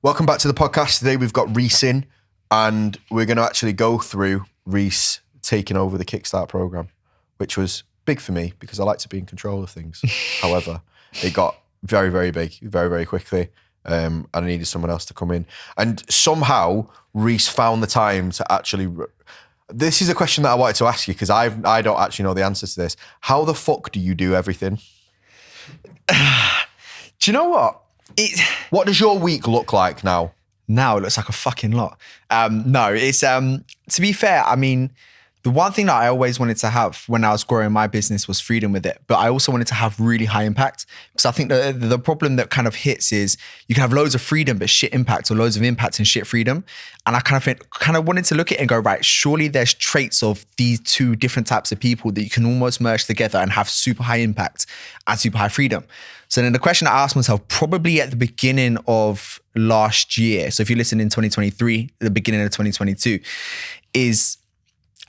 Welcome back to the podcast. Today we've got Reece in, and we're going to actually go through Reece taking over the Kickstart program, which was big for me because I like to be in control of things. However, it got very, very big, very, very quickly, and I needed someone else to come in. And somehow Reece found the time to actually... This is a question that I wanted to ask you because I don't actually know the answer to this. How the fuck do you do everything? Do you know what? What does your week look like now? Now it looks like a fucking lot. No, it's to be fair, I mean, the one thing that I always wanted to have when I was growing my business was freedom with it. But I also wanted to have really high impact. Because I think the problem that kind of hits is you can have loads of freedom, but shit impact, or loads of impact and shit freedom. And I kind of wanted to look at it and go, right, surely there's traits of these two different types of people that you can almost merge together and have super high impact and super high freedom. So then the question I asked myself probably at the beginning of last year, so if you listen in 2023, the beginning of 2022, is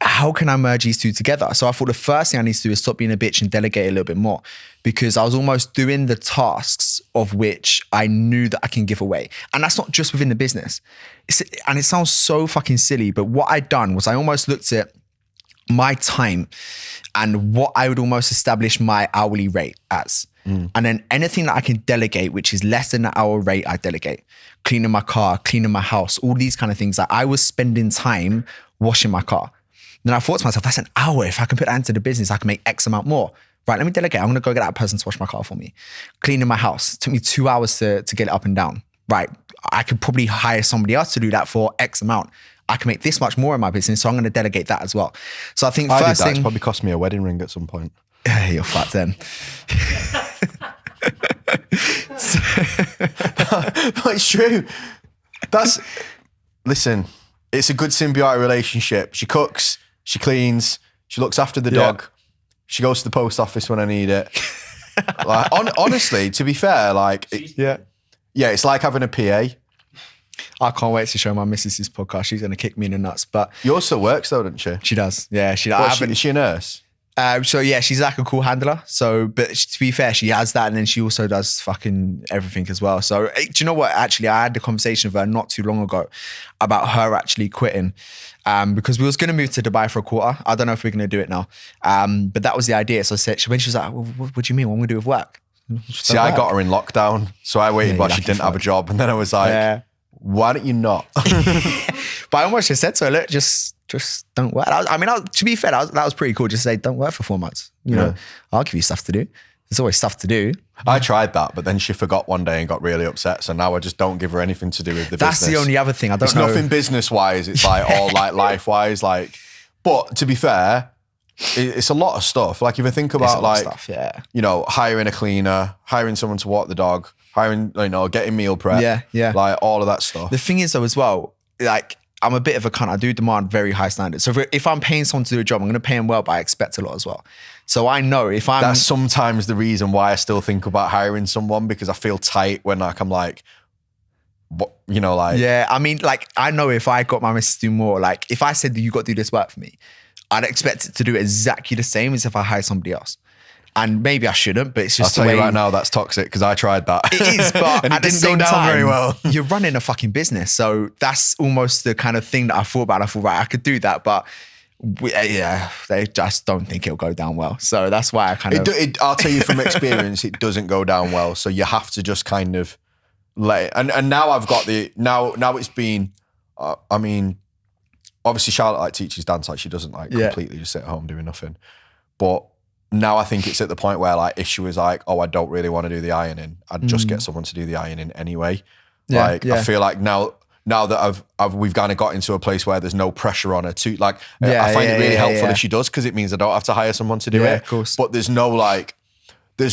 how can I merge these two together? So I thought the first thing I need to do is stop being a bitch and delegate a little bit more, because I was almost doing the tasks of which I knew that I can give away. And that's not just within the business. And it sounds so fucking silly, but what I'd done was I almost looked at my time and what I would almost establish my hourly rate as. And then anything that I can delegate, which is less than an hour rate, I delegate. Cleaning my car, cleaning my house, all these kind of things. Like I was spending time washing my car. Then I thought to myself, that's an hour. If I can put that into the business, I can make X amount more. Right, let me delegate. I'm going to go get that person to wash my car for me. Cleaning my house. It took me 2 hours to get it up and down. Right, I could probably hire somebody else to do that for X amount. I can make this much more in my business, so I'm going to delegate that as well. So I think first thing... It's probably cost me a wedding ring at some point. You're fat then. No, it's true. Listen, it's a good symbiotic relationship. She cooks, she cleans, she looks after the dog, she goes to the post office when I need it. Like, honestly, to be fair, like, it's like having a PA. I can't wait to show my missus this podcast. She's going to kick me in the nuts. But yours still works though, doesn't she? She does. Yeah, she does. Is she a nurse? So yeah, she's like a call handler. So, but to be fair, she has that, and then she also does fucking everything as well. So, do you know what? Actually, I had the conversation with her not too long ago about her actually quitting, because we was going to move to Dubai for a quarter. I don't know if we're going to do it now, but that was the idea. So, when she was like, well, "What do you mean? What am I going to do with work?" See, I got her in lockdown, so I waited while she didn't have a job, and then I was like, "Why don't you not?" But I almost just said to her, "Look, just don't work." To be fair, that was pretty cool. Just say, don't work for 4 months. You know, I'll give you stuff to do. There's always stuff to do. I tried that, but then she forgot one day and got really upset. So now I just don't give her anything to do with the business. That's the only other thing. It's nothing business-wise. It's like all like life-wise. Like, but to be fair, it's a lot of stuff. Like if you think about like, you know, hiring a cleaner, hiring someone to walk the dog, hiring, you know, getting meal prep. Like all of that stuff. The thing is though as well, like, I'm a bit of a cunt. I do demand very high standards. So if I'm paying someone to do a job, I'm going to pay them well, but I expect a lot as well. So I know if I'm... That's sometimes the reason why I still think about hiring someone, because I feel tight when like I'm like, what, you know, like... Yeah, I mean, like, I know if I got my missus to do more, like if I said, you got to do this work for me, I'd expect it to do exactly the same as if I hire somebody else. And maybe I shouldn't, but it's just I'll tell you right now, that's toxic because I tried that. It is, but and at it didn't go down very well. You're running a fucking business. So that's almost the kind of thing that I thought about. I thought, right, I could do that, but they just don't think it'll go down well. So that's why I kind of... I'll tell you from experience, it doesn't go down well. So you have to just kind of let it. And now I've got now it's been, I mean, obviously Charlotte like teaches dance, like she doesn't like completely just sit at home doing nothing. But now I think it's at the point where like if she was like, oh, I don't really want to do the ironing, I'd just get someone to do the ironing anyway. I feel like now that we've kind of got into a place where there's no pressure on her to like, I find it really helpful if she does, because it means I don't have to hire someone to do it. Of course. But there's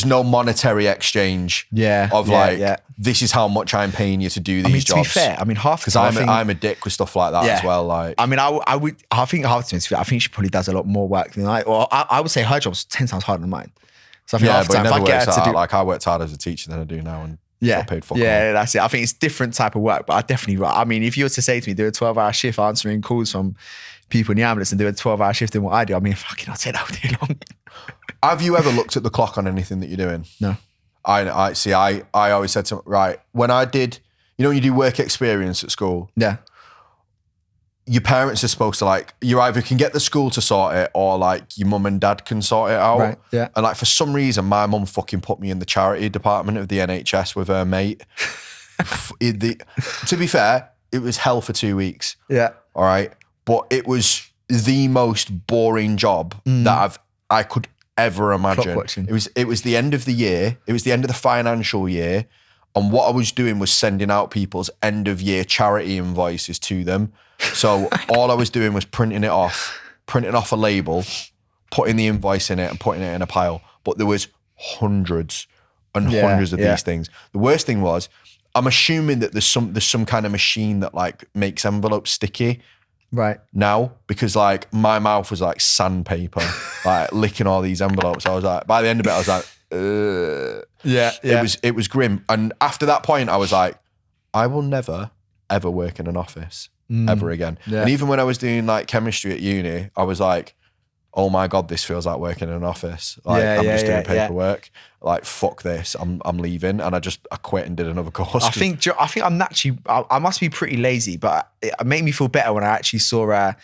no monetary exchange of this is how much I'm paying you to do these jobs. To be fair, I mean, half because I'm a dick with stuff like that as well. Like, I mean, I think half the time, I think she probably does a lot more work than I would say her job's 10 times harder than mine. So I think half the time, if I get her to do, like I worked harder as a teacher than I do now, and got paid for. Yeah, that's it. I think it's different type of work, but I definitely, I mean, if you were to say to me, do a 12-hour shift answering calls from people in the ambulance and do a 12-hour shift in what I do, I mean, fucking, I'd say that all day long. Have you ever looked at the clock on anything that you're doing? No. I see. I always said to right when I did, you know, when you do work experience at school, Yeah. your parents are supposed to like, you either can get the school to sort it or like your mum and dad can sort it out. Right, yeah. And like for some reason, my mum fucking put me in the charity department of the NHS with her mate. To be fair, it was hell for 2 weeks. Yeah. All right. But it was the most boring job that I could ever imagine. Clock watching. It was the end of the year. It was the end of the financial year. And what I was doing was sending out people's end of year charity invoices to them. So all I was doing was printing off a label, putting the invoice in it and putting it in a pile. But there was hundreds and hundreds of these things. The worst thing was, I'm assuming that there's some kind of machine that like makes envelopes sticky. Right. Now, because like my mouth was like sandpaper, like licking all these envelopes. I was like, by the end of it, I was like, It was grim. And after that point, I was like, I will never, ever work in an office ever again. Yeah. And even when I was doing like chemistry at uni, I was like, oh my God, this feels like working in an office. Like I'm just doing paperwork. Like, fuck this. I'm leaving. And I quit and did another course. I think I'm naturally, I must be pretty lazy, but it made me feel better when I actually saw, I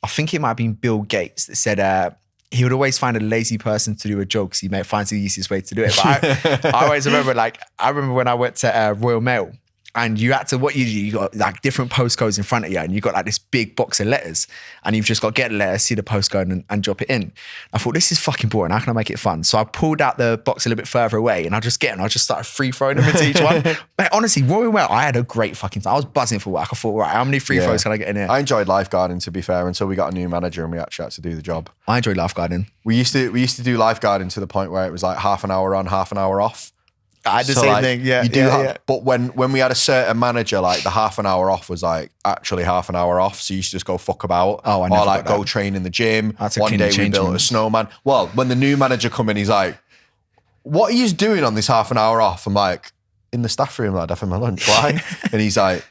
think it might have been Bill Gates that said, he would always find a lazy person to do a job because he finds the easiest way to do it. But I always remember, I remember when I went to Royal Mail, and you had to, what you do, you got like different postcodes in front of you, and you got like this big box of letters, and you've just got to get the letter, see the postcode and drop it in. I thought, this is fucking boring. How can I make it fun? So I pulled out the box a little bit further away, and I just started free throwing them into each one. But honestly, Royal Mail, I had a great fucking time. I was buzzing for work. I thought, right, how many free throws can I get in here? I enjoyed lifeguarding, to be fair, until we got a new manager and we actually had to do the job. I enjoyed lifeguarding. We used to do lifeguarding to the point where it was like half an hour on, half an hour off. I did the same thing, yeah. But when we had a certain manager, like the half an hour off was like actually half an hour off. So you used to just go fuck about. Oh, I never or like got that. go train in the gym. That's a One day we built a snowman. Well, when the new manager come in, he's like, what are you doing on this half an hour off? I'm like, in the staff room, lad, having my lunch. Why? And he's like,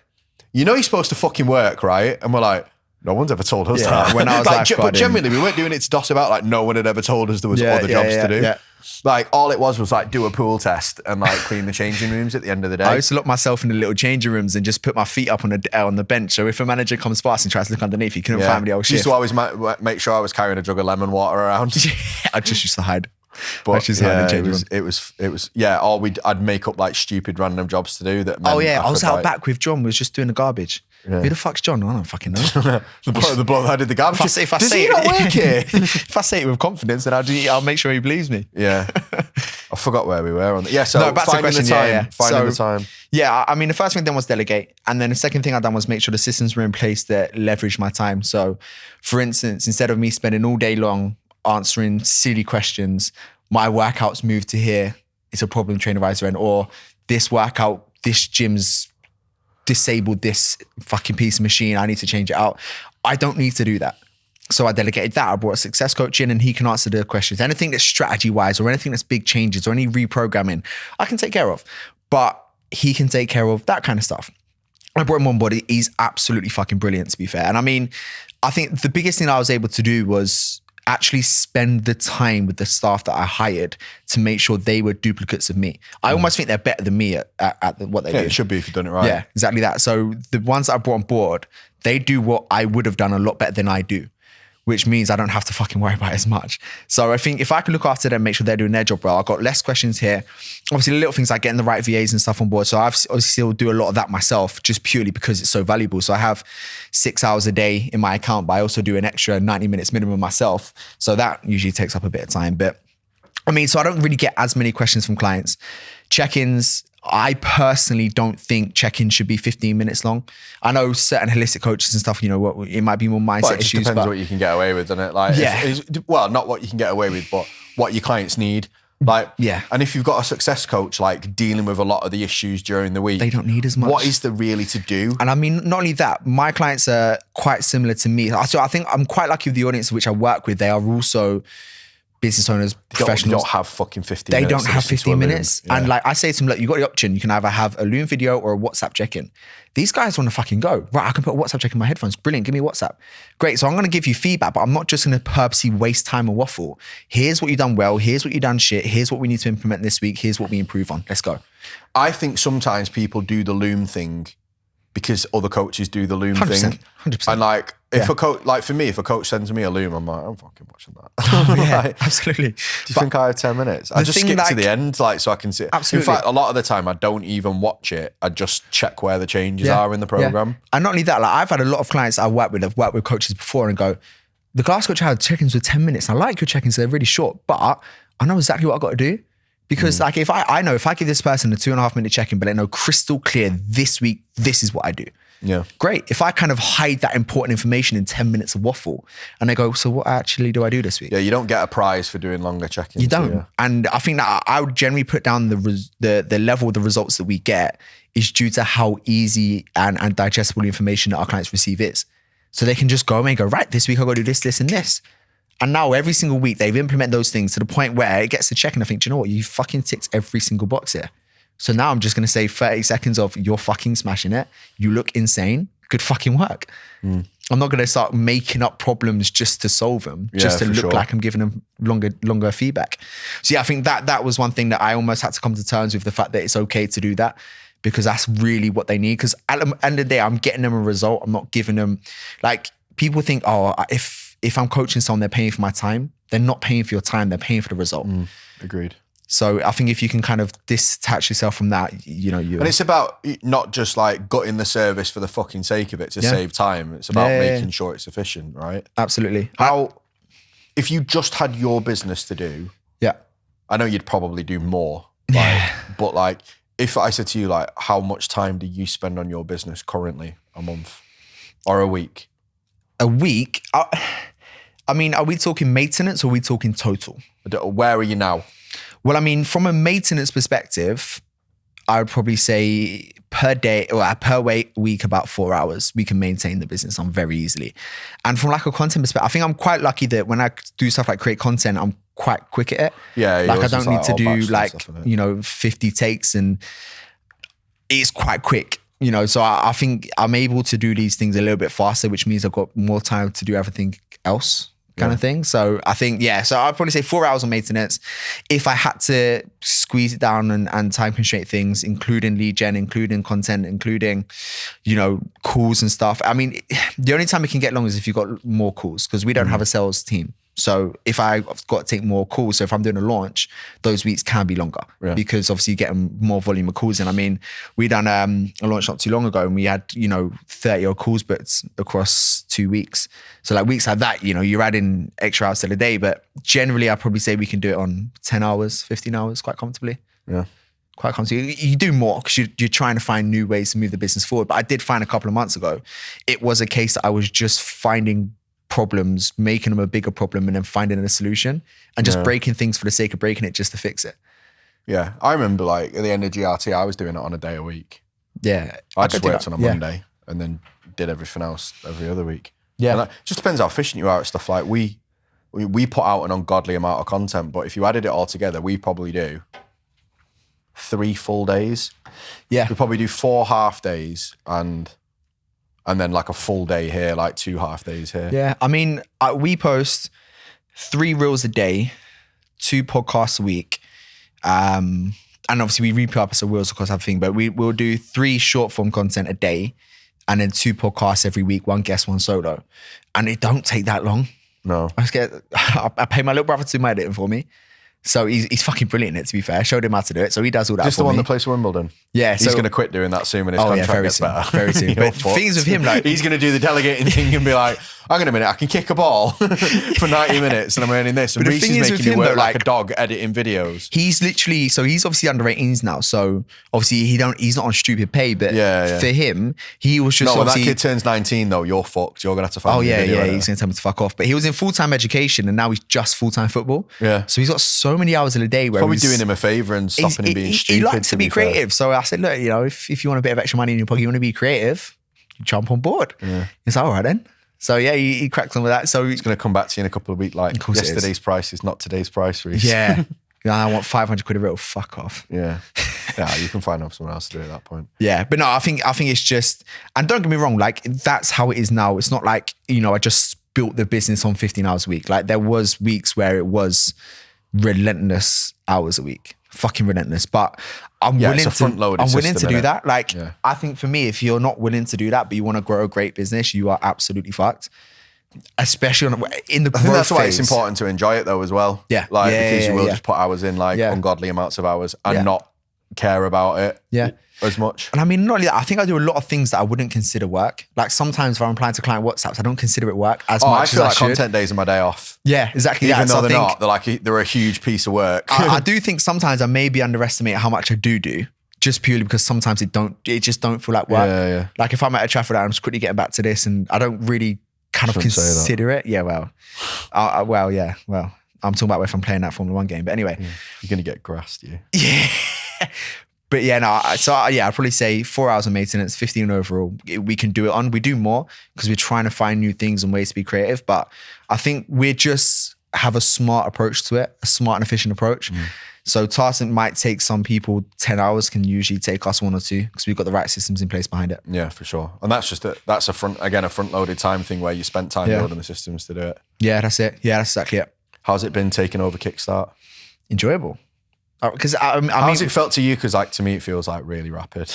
you know you're supposed to fucking work, right? And we're like, no one's ever told us that. When I was like, but generally, we weren't doing it to doss about. Like, no one had ever told us there was other jobs to do. Yeah. Like, all it was like do a pool test and like clean the changing rooms at the end of the day. I used to lock myself in the little changing rooms and just put my feet up on the bench. So if a manager comes past and tries to look underneath, he couldn't find me the old shit. Used to always make sure I was carrying a jug of lemon water around. I just used to hide. But it was I'd make up like stupid random jobs to do that. I was out back with John. We was just doing the garbage. Yeah. Who the fuck's John? I don't fucking know. the bloke that did the garbage. Does he not work here? If I say it with confidence, then I'll make sure he believes me. Yeah. I forgot where we were on that. Yeah, so back to the question. Finding the time. Yeah, I mean, the first thing then was delegate. And then the second thing I done was make sure the systems were in place that leverage my time. So for instance, instead of me spending all day long answering silly questions, my workouts moved to here. It's a problem, trainer advisor, or this workout, this gym's disabled this fucking piece of machine. I need to change it out. I don't need to do that. So I delegated that. I brought a success coach in and he can answer the questions. Anything that's strategy-wise or anything that's big changes or any reprogramming, I can take care of. But he can take care of that kind of stuff. I brought him on board. He's absolutely fucking brilliant, to be fair. And I mean, I think the biggest thing I was able to do was actually spend the time with the staff that I hired to make sure they were duplicates of me. I almost think they're better than me at what they do. Yeah, it should be if you've done it right. Yeah, exactly that. So the ones that I brought on board, they do what I would have done a lot better than I do, which means I don't have to fucking worry about it as much. So I think if I can look after them, make sure they're doing their job well, I've got less questions here. Obviously, the little things like getting the right VAs and stuff on board. So I obviously still do a lot of that myself, just purely because it's so valuable. So I have 6 hours a day in my account, but I also do an extra 90 minutes minimum myself. So that usually takes up a bit of time. But I mean, so I don't really get as many questions from clients. Check-ins, I personally don't think check-ins should be 15 minutes long. I know certain holistic coaches and stuff, it might be more mindset issues. It depends what you can get away with, doesn't it? Like, not what you can get away with, but what your clients need. Like, and if you've got a success coach, like dealing with a lot of the issues during the week, they don't need as much. What is there really to do? And I mean, not only that, my clients are quite similar to me. So I think I'm quite lucky with the audience which I work with. They are also business owners, They professionals. don't have fucking 15 They minutes. don't have 15 minutes. Yeah. And like I say to them, look, you got the option. You can either have a Loom video or a WhatsApp check-in. These guys want to fucking go. Right, I can put a WhatsApp check in my headphones. Brilliant, give me WhatsApp. Great, so I'm going to give you feedback, but I'm not just going to purposely waste time and waffle. Here's what you've done well. Here's what you've done shit. Here's what we need to implement this week. Here's what we improve on. Let's go. I think sometimes people do the Loom thing because other coaches do the Loom 100%, thing. 100%. And like, if a coach, like for me, if a coach sends me a Loom, I'm like, I'm fucking watching that. Oh, yeah, Like, absolutely. do you think I have 10 minutes? I just thing, skip to like- the end, like, so I can see. Absolutely. In fact, a lot of the time, I don't even watch it. I just check where the changes are in the program. Yeah. And not only that, like I've had a lot of clients I've worked with coaches before and go, the class coach had check-ins with 10 minutes. I like your check-ins, they're really short, but I know exactly what I've got to do. Because like if I know if I give this person a 2.5 minute check-in, but I know crystal clear this week, this is what I do. Yeah. Great. If I kind of hide that important information in 10 minutes of waffle and they go, so what actually do I do this week? Yeah, you don't get a prize for doing longer check-ins. You don't. do you? And I think that I would generally put down the level of the results that we get is due to how easy and digestible the information that our clients receive is. So they can just go away and go, right, this week I've got to do this, this, and this. And now every single week they've implemented those things to the point where it gets to check and I think, do you know what? You fucking ticked every single box here. So now I'm just going to say 30 seconds of you're fucking smashing it. You look insane. Good fucking work. I'm not going to start making up problems just to solve them, just to look like I'm giving them longer feedback. So yeah, I think that was one thing that I almost had to come to terms with, the fact that it's okay to do that because that's really what they need. Because at the end of the day, I'm getting them a result. I'm not giving them, like, people think, oh, if I'm coaching someone, they're paying for my time. They're not paying for your time. They're paying for the result. Agreed. So I think if you can kind of detach yourself from that, you know, And it's about not just like gutting the service for the fucking sake of it to save time. It's about making sure it's efficient, right? Absolutely. If you just had your business to do, Yeah. I know you'd probably do more. Like, but like, if I said to you, like, how much time do you spend on your business currently a month or a week? A week? I mean, are we talking maintenance or are we talking total? Where are you now? Well, I mean, from a maintenance perspective, I would probably say per day or per week, about 4 hours, we can maintain the business on very easily. And from like a content perspective, I think I'm quite lucky that when I do stuff like create content, I'm quite quick at it. Yeah. Like I don't need to do like, stuff, you know, 50 takes and it's quite quick. You know, so I think I'm able to do these things a little bit faster, which means I've got more time to do everything else kind of thing. So I think, so I'd probably say 4 hours on maintenance. If I had to squeeze it down and time constraint things, including lead gen, including content, including, you know, calls and stuff. I mean, the only time it can get long is if you've got more calls because we don't have a sales team. So if I've got to take more calls, so if I'm doing a launch, those weeks can be longer because obviously you're getting more volume of calls in. I mean, we done a launch not too long ago and we had, you know, 30 odd calls booked across 2 weeks. So like weeks like that, you know, you're adding extra hours to the day, but generally I'd probably say we can do it on 10 hours, 15 hours quite comfortably. Yeah. Quite comfortably. You do more because you're trying to find new ways to move the business forward. But I did find a couple of months ago, it was a case that I was just finding problems, making them a bigger problem and then finding a solution and just breaking things for the sake of breaking it just to fix it. Yeah. I remember like at the end of GRT, I was doing it on a day a week. Yeah. I just worked on a Monday and then did everything else every other week. Yeah. And it just depends how efficient you are at stuff. Like we put out an ungodly amount of content, but if you added it all together, we probably do 3 full days. Yeah. We probably do 4 half days and then like a full day here, like 2 half days here. Yeah. I mean, we post 3 reels a day, 2 podcasts a week. And obviously we repurpose the reels across everything, but we'll do 3 short form content a day and then 2 podcasts every week, 1 guest, 1 solo. And it don't take that long. No. I pay my little brother to do my editing for me. So he's fucking brilliant at it, to be fair. I showed him how to do it. So he does all that Just for the one me. that plays for Wimbledon. Yeah. He's going to quit doing that soon when his contract gets better. Very soon. But things with him, like... He's going to do the delegating thing and be like, hang on a minute, I can kick a ball for 90 minutes and I'm earning this. And Reece is making you work like a dog editing videos. He's literally... So he's obviously under 18s now. So obviously he's not on stupid pay, but for him, he was just when that kid turns 19 though, you're fucked. You're going to have to find a video. He's going to tell me to fuck off. But he was in full-time education and now he's just full-time football. Yeah. So he's got so many hours in a day where probably doing him a favour and stopping him being stupid. He likes to be creative. So I said, look, you know, if you want a bit of extra money in your pocket, you want to be creative, jump on board. Yeah. He's like, all right then. So yeah, he cracks on with that. So It's going to come back to you in a couple of weeks. Like course it yesterday's price is not today's price, Reece. yeah, I want 500 quid a reel. Fuck off. Yeah. Yeah, you can find someone else to do it at that point. Yeah, but no, I think it's just, and don't get me wrong, like that's how it is now. It's not like, I just built the business on 15 hours a week. Like there was weeks where it was relentless hours a week, fucking relentless. But I'm willing to do that. Like I think for me, if you're not willing to do that, but you want to grow a great business, you are absolutely fucked. Especially in the growth I think that's why phase. it's important to enjoy it though as well. Yeah. Because you will just put hours in, ungodly amounts of hours and not care about it as much. And I mean, not only that, I think I do a lot of things that I wouldn't consider work. Like sometimes if I'm replying to client WhatsApps, I don't consider it work as much I feel as like content days are my day off. Yeah, exactly. Even though they're not, they're a huge piece of work. I do think sometimes I maybe underestimate how much I do. Just purely because sometimes it just don't feel like work. Yeah. Like if I'm at a traffic light, I'm just quickly getting back to this and I don't really kind of consider it. Yeah, well, I'm talking about if I'm playing that Formula 1 game. But anyway. You're going to get grassed, you. Yeah. But yeah, no, I'd probably say 4 hours of maintenance, 15 overall. We can do it on. We do more because we're trying to find new things and ways to be creative. But I think we just have a smart approach to it, a smart and efficient approach. So tasks that might take some people 10 hours can usually take us 1 or 2 because we've got the right systems in place behind it. Yeah, for sure. And that's just a front-loaded time thing where you spent time building the systems to do it. Yeah, that's it. Yeah, that's exactly it. How's it been taking over Kickstart? Enjoyable. Because I mean, how's it felt to you? Because to me, it feels like really rapid.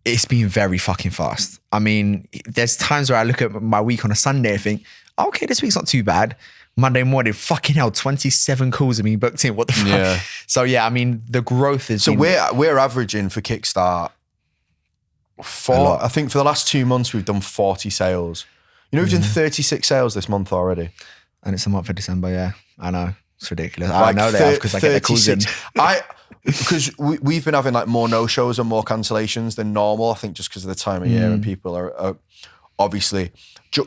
It's been very fucking fast. I mean, there's times where I look at my week on a Sunday and think, okay, this week's not too bad. Monday morning, fucking hell, 27 calls are being booked in. What the fuck? Yeah. So yeah, I mean, the growth is. So we're averaging for Kickstart. I think for the last 2 months we've done 40 sales. We've done 36 sales this month already, and it's a month of December. Yeah, I know. It's ridiculous. I know they have because I get their calls in. Because we've been having more no-shows and more cancellations than normal. I think just because of the time of year and people are obviously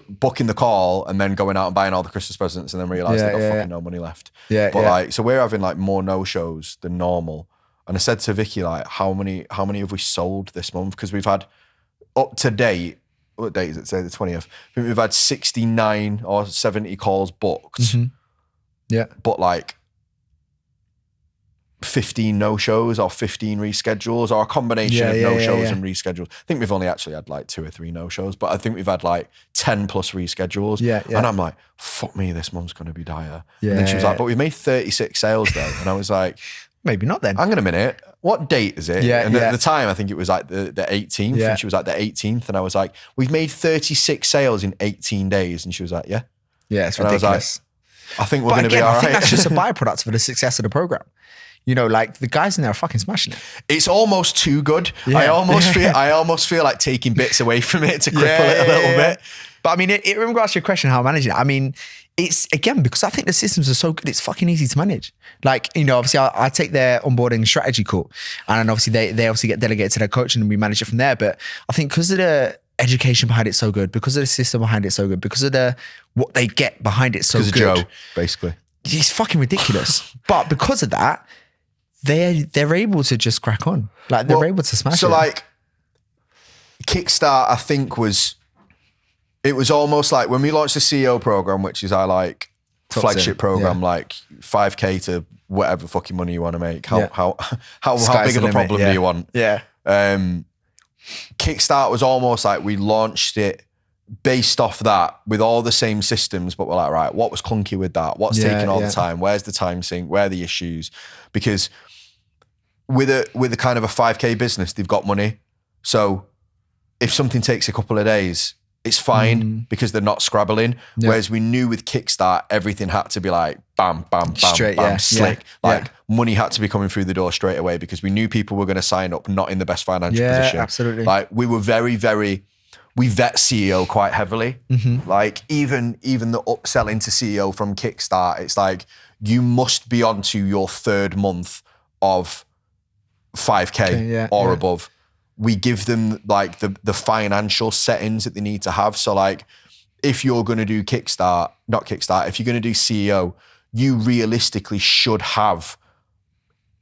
booking the call and then going out and buying all the Christmas presents and then realise they've got fucking no money left. So we're having more no-shows than normal. And I said to Vicky, how many have we sold this month? Because we've had up to date, what date is it? Say the 20th. I think we've had 69 or 70 calls booked. Mm-hmm. Yeah. But 15 no-shows or 15 reschedules or a combination of no-shows and reschedules. I think we've only actually had 2 or 3 no-shows, but I think we've had 10 plus reschedules. And I'm like, fuck me, this month's going to be dire. And then she was like, but we've made 36 sales though. And I was like, maybe not then. Hang on a minute. What date is it? And at the time, I think it was the 18th. And she was the 18th. And I was like, we've made 36 sales in 18 days. And she was like, yeah. Yeah, it's ridiculous. I think we're going to be all right. I think that's just a byproduct of the success of the program. The guys in there are fucking smashing it. It's almost too good. Yeah. I almost feel like taking bits away from it to cripple it a little bit. But I mean, in regards to your question, how I'm managing it, I mean, it's again, because I think the systems are so good, it's fucking easy to manage. Obviously I take their onboarding strategy call and then obviously they obviously get delegated to their coach and we manage it from there. But I think because of the education behind it so good, because of the system behind it so good, because of what they get behind it so good. Because of Joe, basically. It's fucking ridiculous. But because of that, they're able to just crack on. They're able to smash it. So Kickstart, I think it was almost like when we launched the CEO program, which is our flagship program, 5K to whatever fucking money you want to make. How big of a problem do you want? Yeah. Kickstart was almost like we launched it based off that with all the same systems, but we're like, right, what was clunky with that? What's taking all the time? Where's the time sink? Where are the issues? Because with a kind of a 5K business, they've got money. So if something takes a couple of days, it's fine because they're not scrabbling. Yeah. Whereas we knew with Kickstart, everything had to be bam, bam, bam, straight, bam, slick. Money had to be coming through the door straight away because we knew people were going to sign up not in the best financial position. Yeah, absolutely. We were we vet CEO quite heavily. Mm-hmm. Even the upselling to CEO from Kickstart, it's you must be onto your 3rd month of 5K or above. We give them the financial settings that they need to have. So if you're going to do if you're going to do CEO, you realistically should have,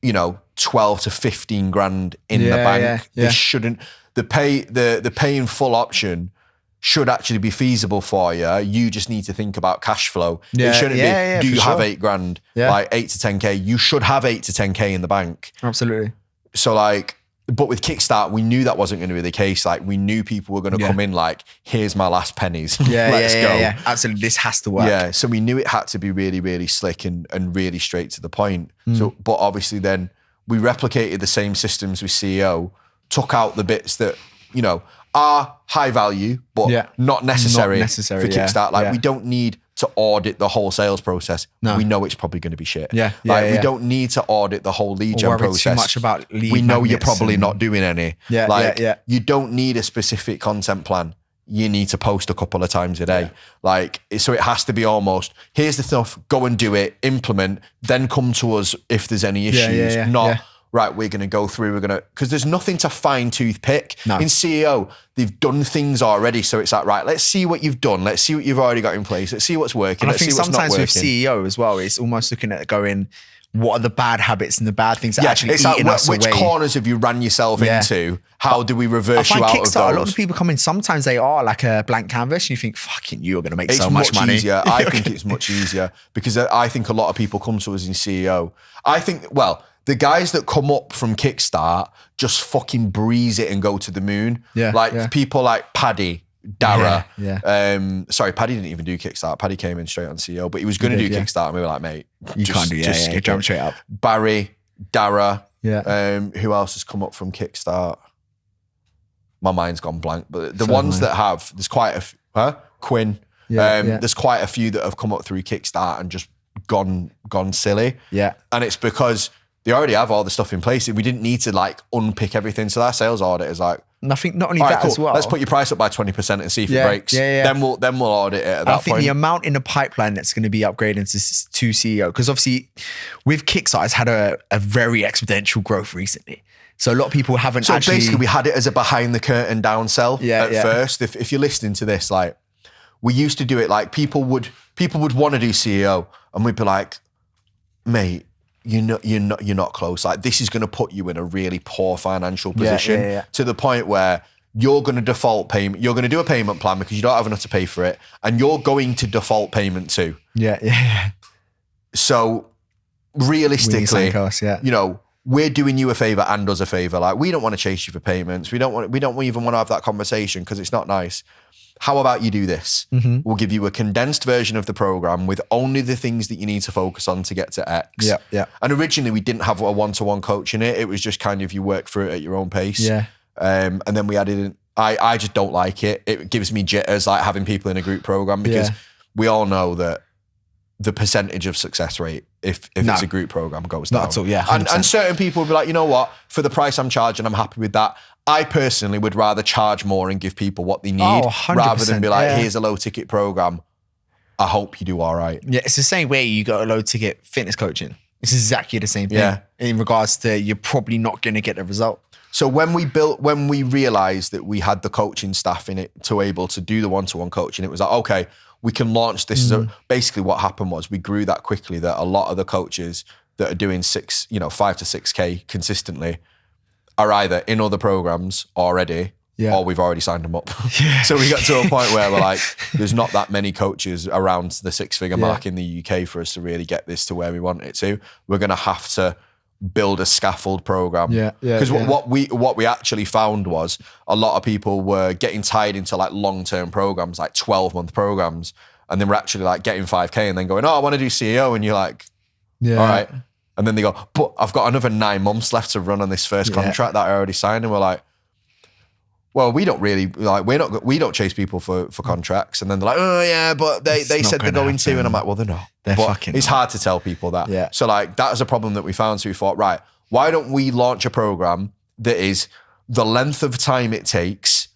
12 to 15 grand in the bank. This shouldn't, the pay in full option should actually be feasible for you. You just need to think about cash flow. Yeah, It shouldn't yeah, be, do for you have sure. 8 grand, Yeah. like 8 to 10K? You should have 8 to 10K in the bank. Absolutely. So like, but with Kickstart, we knew that wasn't going to be the case. Like we knew people were going to come in like, here's my last pennies. Let's go. Yeah. Absolutely. This has to work. Yeah. So we knew it had to be really, really slick and really straight to the point. So, but obviously then we replicated the same systems with CEO, took out the bits that, you know, are high value, but not necessary for Kickstart. Like we don't need to audit the whole sales process. No. We know it's probably going to be shit. We don't need to audit the whole lead gen process. Too much about lead we know you're probably not doing any. Yeah. You don't need a specific content plan. You need to post a couple of times a day. So it has to be almost, here's the stuff, go and do it, implement, then come to us if there's any issues. Right, we're going to go through, because there's nothing to fine tooth pick. No. In CEO, they've done things already. So it's like, right, let's see what you've done. Let's see what you've already got in place. Let's see what's working. And I think sometimes with CEO as well, it's almost looking at going, what are the bad habits and the bad things that actually eating us away? Which corners have you ran yourself into? How do we reverse you out of those? A lot of people come in, sometimes they are like a blank canvas and you think, fucking, you're going to make so much money. Easier. I think it's much easier because I think a lot of people come to us in CEO. I think, the guys that come up from Kickstart just fucking breeze it and go to the moon. People like Paddy, Dara. Sorry, Paddy didn't even do Kickstart. Paddy came in straight on CEO, but he was going to do Kickstart. And we were like, mate, you can't do jump straight up. Barry, Dara. Who else has come up from Kickstart? My mind's gone blank. But the ones that have, there's quite a few. Quinn. There's quite a few that have come up through Kickstart and just gone silly. And it's because they already have all the stuff in place. We didn't need to like unpick everything. So that sales audit is like, nothing. Not only that as well. Let's put your price up by 20% and see if it breaks. Then we'll audit it at that point. I think the amount in the pipeline that's going to be upgraded to CEO, because obviously with Kickstart, it's had a very exponential growth recently. So a lot of people haven't So basically we had it as a behind the curtain downsell at first. If you're listening to this, like we used to do it like people would want to do CEO and we'd be like, mate, you're not close. Like this is going to put you in a really poor financial position to the point where you're going to default payment. You're going to do a payment plan because you don't have enough to pay for it, and you're going to default payment too. So realistically, you know, we're doing you a favor and us a favor. Like we don't want to chase you for payments. We don't even want to have that conversation because it's not nice. How about you do this? We'll give you a condensed version of the program with only the things that you need to focus on to get to X. And originally we didn't have a one-to-one coach in it. It was just kind of you work through it at your own pace. And then we added in, I just don't like it. It gives me jitters like having people in a group program because we all know that the percentage of success rate if it's a group program goes down. Not at all, and certain people will be like, you know what, for the price I'm charging, I'm happy with that. I personally would rather charge more and give people what they need rather than be like, here's a low ticket program. I hope you do all right. Yeah, it's the same way you got a low ticket fitness coaching. It's exactly the same thing in regards to you're probably not going to get the result. So when we realized that we had the coaching staff in it to able to do the one-to-one coaching, it was like, okay, we can launch this. Basically what happened was we grew that quickly that a lot of the coaches that are doing 5 to 6K consistently are either in other programs already or we've already signed them up. So we got to a point where we're like, there's not that many coaches around the 6-figure mark in the UK for us to really get this to where we want it to. We're going to have to build a scaffold program. Because what we actually found was a lot of people were getting tied into like long-term programs, like 12-month programs. And then we're actually like getting 5K and then going, I want to do CEO. And you're like, all right. And then they go, but I've got another 9 months left to run on this first contract that I already signed. And we're like, well, we don't really like, we don't chase people for contracts. And then they're like, oh yeah, but they said they're going to. And I'm like, well, they're not. It's hard to tell people that. So like, that was a problem that we found. So we thought, right, why don't we launch a program that is the length of time it takes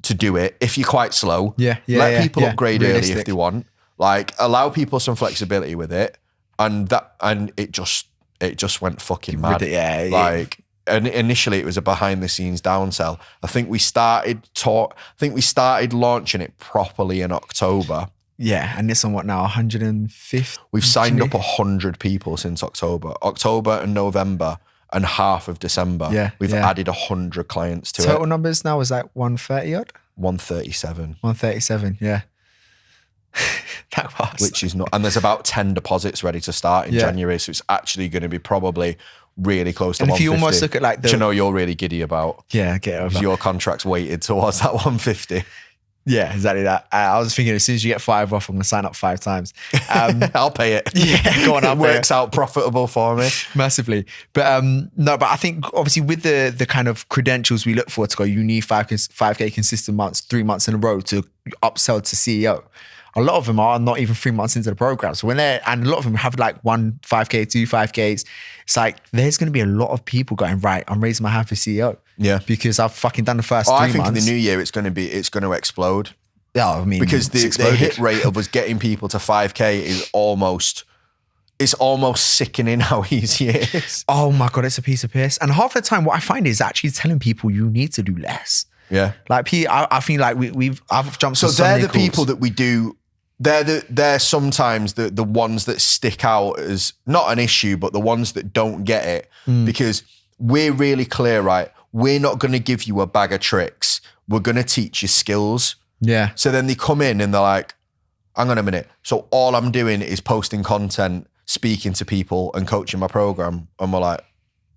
to do it if you're quite slow. Let people upgrade early if they want. Like allow people some flexibility with it. And it just went fucking mad. And initially it was a behind the scenes downsell. I think we started launching it properly in October. And it's on what now, 150? We've signed up 100 people since October and November and half of December. We've added 100 clients to it. Total numbers now is like 130 odd? 137. 137, yeah. That was. Which is not, and there's about 10 deposits ready to start in January. So it's actually going to be probably really close to 150. And if you almost look at like which I know you're really giddy about. Yeah, get over. Because your contract's weighted towards that 150. Yeah, exactly that. I was thinking as soon as you get 5 off, I'm going to sign up 5 times. I'll pay it. Yeah, go on. It works out profitable for me. Massively. But no, but I think obviously with the kind of credentials we look for to go, you need 5K consistent months, 3 months in a row to upsell to CEO. A lot of them are not even 3 months into the program. So and a lot of them have like 1 5K, 2 5Ks. It's like, there's going to be a lot of people going, right, I'm raising my hand for CEO. Yeah. Because I've fucking done the first 3 months. I think in the new year, it's going to explode. Yeah, I mean, because the hit rate of us getting people to 5K is almost sickening how easy it is. Oh my God, it's a piece of piss. And half the time what I find is actually telling people you need to do less. Yeah. Like I feel like I've jumped so on so they're many the calls. people that we do. They're sometimes the ones that stick out as not an issue, but the ones that don't get it because we're really clear, right? We're not going to give you a bag of tricks. We're going to teach you skills. Yeah. So then they come in and they're like, hang on a minute. So all I'm doing is posting content, speaking to people and coaching my program. And we're like,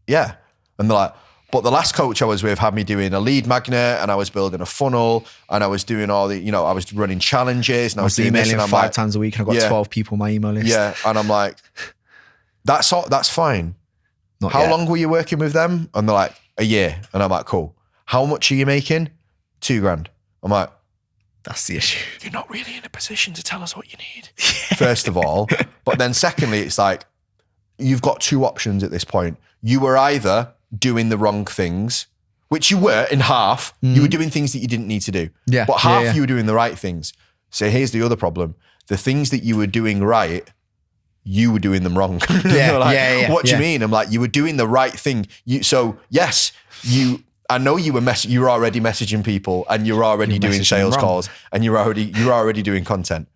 yeah. And they're like, but the last coach I was with had me doing a lead magnet and I was building a funnel and I was doing all the, I was running challenges and I was doing this and I'm 5 like, times a week and I've got 12 people on my email list. Yeah. And I'm like, that's fine. Not How yet. long were you working with them? And they're like, a year. And I'm like, cool. How much are you making? $2,000. I'm like, that's the issue. You're not really in a position to tell us what you need. First of all. But then secondly, it's like, you've got 2 options at this point. You were either doing the wrong things, which you were in half. You were doing things that you didn't need to do. Yeah. But half you were doing the right things. So here's the other problem. The things that you were doing right, you were doing them wrong. Yeah, what do you mean? I'm like, you were doing the right thing. I know you were already messaging people and you're already doing sales calls and you're already doing content,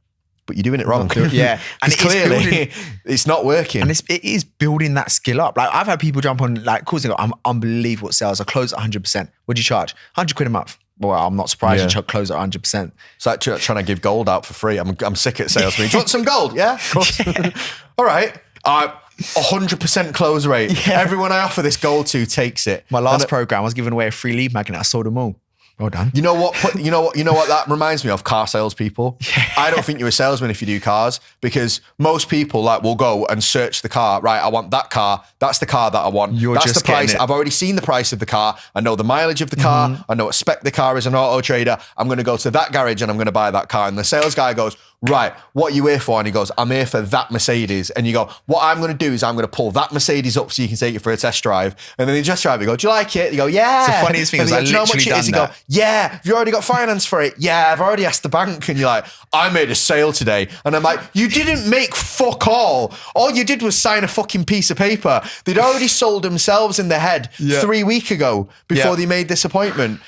but you're doing it wrong. Yeah. And clearly it's not working. And it is building that skill up. Like I've had people jump on like calls and go, I'm unbelievable at sales. I close at 100%. What do you charge? 100 quid a month. Well, I'm not surprised you close at 100%. It's like trying to give gold out for free. I'm sick at sales meetings. Do you want some gold? Yeah, of course. Yeah. All right. 100% close rate. Yeah. Everyone I offer this gold to takes it. My last program, I was giving away a free lead magnet. I sold them all. Well done. You know what that reminds me of? Car salespeople. Yeah. I don't think you're a salesman if you do cars because most people will go and search the car. Right, I want that car. That's the car that I want. That's just the price. I've already seen the price of the car. I know the mileage of the car. I know what spec the car is an auto trader. I'm going to go to that garage and I'm going to buy that car. And the sales guy goes, right, what are you here for? And he goes, I'm here for that Mercedes. And you go, what I'm going to do is I'm going to pull that Mercedes up so you can take it for a test drive. And then the test drive, you go, do you like it? You go, yeah. It's the funniest thing is I literally done that. You go, yeah. Have you already got finance for it? Yeah, I've already asked the bank. And you're like, I made a sale today. And I'm like, you didn't make fuck all. All you did was sign a fucking piece of paper. They'd already sold themselves in the head 3 weeks ago before they made this appointment.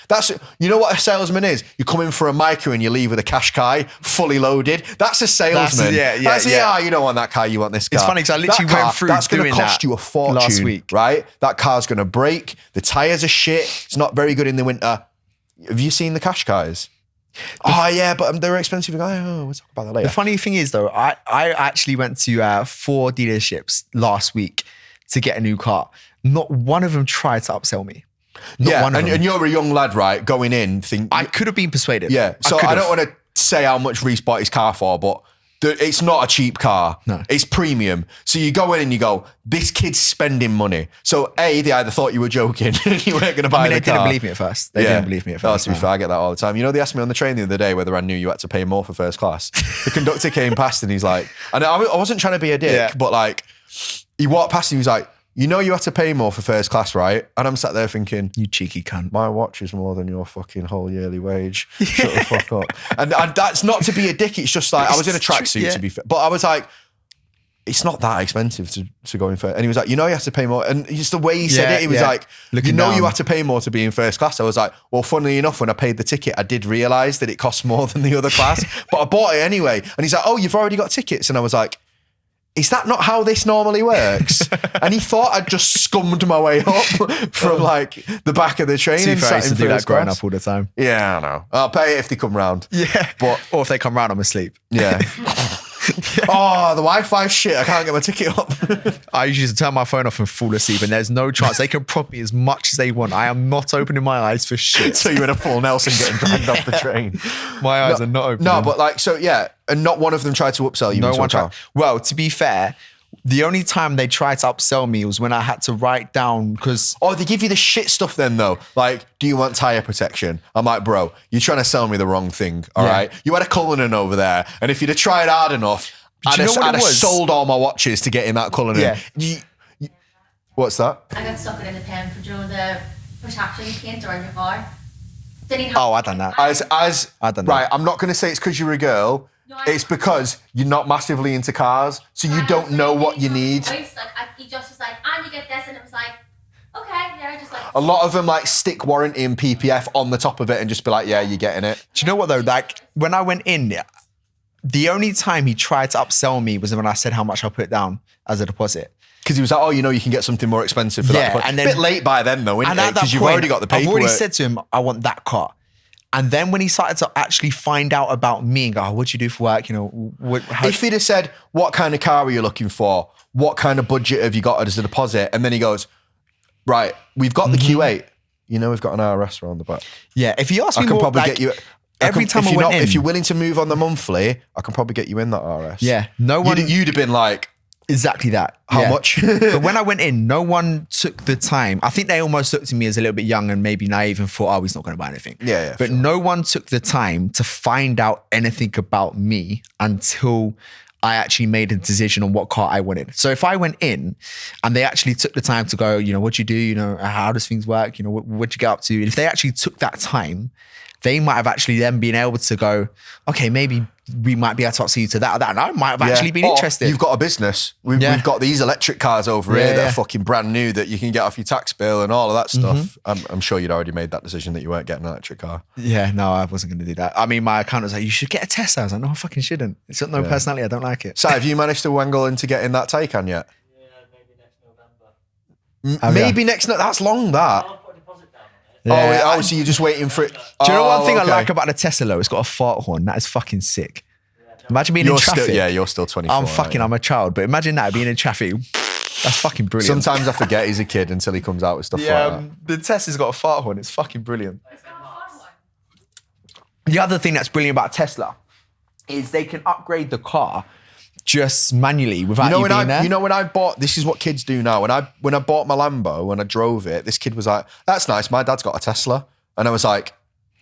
You know what a salesman is? You come in for a micro and you leave with a cash guy fully loaded. That's a salesman. You don't want that car, you want this car. It's funny because I literally went through that's doing gonna cost you a fortune last week. Right? That car's going to break. The tyres are shit. It's not very good in the winter. Have you seen the cash cars? But they're expensive. We'll talk about that later. The funny thing is though, I actually went to 4 dealerships last week to get a new car. Not one of them tried to upsell me. And you're a young lad, right? Going in, I could have been persuaded. Yeah. So I don't want to say how much Reece bought his car for, but it's not a cheap car. No. It's premium. So you go in and you go, this kid's spending money. So they either thought you were joking and you weren't going to buy the car. They didn't believe me at first. They didn't believe me at first. To be fair, I get that all the time. They asked me on the train the other day whether I knew you had to pay more for first class. The conductor came past and he's like, and I wasn't trying to be a dick, but he walked past and he was like, you know you have to pay more for first class, right? And I'm sat there thinking, you cheeky cunt. My watch is more than your fucking whole yearly wage. Shut the fuck up. And that's not to be a dick. It's just I was in a tracksuit to be fair. But I was like, it's not that expensive to go in first. And he was like, you know you have to pay more. And just the way he said it, he was like, you know you have to pay more to be in first class. I was like, well, funnily enough, when I paid the ticket, I did realise that it costs more than the other class. But I bought it anyway. And he's like, oh, you've already got tickets. And I was like, is that not how this normally works? And he thought I'd just scummed my way up from like the back of the train. To be and fair, I sat used in to do that first growing class. up all the time. Yeah, I know. I'll pay it if they come round. Yeah. But Or if they come round, I'm asleep. yeah. Oh, the Wi-Fi shit. I can't get my ticket up. I usually just turn my phone off and fall asleep, and there's no chance. They can prop me as much as they want. I am not opening my eyes for shit. So you're in a full Nelson getting dragged off the train. My eyes are not open. No, but like, so yeah. And not one of them tried to upsell you. No into one a car. tried. Well, to be fair, the only time they tried to upsell me was when I had to write down, because Oh, they give you the shit stuff then though. Like, do you want tyre protection? I'm like, bro, you're trying to sell me the wrong thing. All right. You had a Cullinan over there. And if you'd have tried hard enough, But I'd you know what have it was? sold all my watches to get in that Cullinan. Yeah. What's that? I got stuck in the pen for the protection paint around your car. Didn't even Oh, I done that. As I don't know. right, I'm not going to say it's because you're a girl. No, I- It's because you're not massively into cars, so you don't know what you need. He just was like, and you get this, and it was like, okay, yeah, just like. A lot of them like stick warranty and PPF on the top of it and just be like, yeah, you're getting it. Do you know what though? Like when I went in, the only time he tried to upsell me was when I said how much I'll put down as a deposit. Because he was like, oh, you know, you can get something more expensive for Yeah, that. and A then- bit late by then though, isn't And it? at that Because you've point, already got the paperwork. I've already said to him, I want that car. And then when he started to actually find out about me and go, oh, what do you do for work? You know, If he'd have said, what kind of car are you looking for? What kind of budget have you got as a deposit? And then he goes, right, we've got the Q8. You know, we've got an RS around the back. yeah, if he asked me I can more, probably like, get you. every time if I you're went in, if you're willing to move on the monthly, I can probably get you in that RS. yeah, no one, You'd have been like, exactly that. how Yeah. much? But when I went in, no one took the time. I think they almost looked at me as a little bit young and maybe naive and thought, oh, he's not going to buy anything. Yeah, But sure. no one took the time to find out anything about me until I actually made a decision on what car I wanted. So if I went in and they actually took the time to go, you know, what you do, you know, how does things work? You know, what you get up to? And if they actually took that time, they might have actually then been able to go, okay, maybe we might be able to upsell you to that or that. And I might have actually been Or interested. You've got a business. We've got these electric cars over here that are fucking brand new that you can get off your tax bill and all of that stuff. I'm sure you'd already made that decision that you weren't getting an electric car. Yeah, no, I wasn't going to do that. I mean, my accountant was like, you should get a Tesla. I was like, no, I fucking shouldn't. It's got no personality. I don't like it. So have you managed to wangle into getting that Taycan yet? Yeah, maybe next November. Maybe next night. That's long, that. I'll put a deposit down on it. Yeah, so you're just waiting for it. Do you know one thing I okay. like about the Tesla though? It's got a fart horn. That is fucking sick. Imagine being You're in traffic. still, you're still 24. I'm a child, but imagine that being in traffic. That's fucking brilliant. Sometimes I forget he's a kid until he comes out with stuff like that. the Tesla's got a fart horn. It's fucking brilliant. It's got a fun one. The other thing that's brilliant about Tesla is they can upgrade the car just manually without you, being there. You know when I bought, this is what kids do now. When I bought my Lambo, when I drove it, this kid was like, "That's nice. My dad's got a Tesla," and I was like,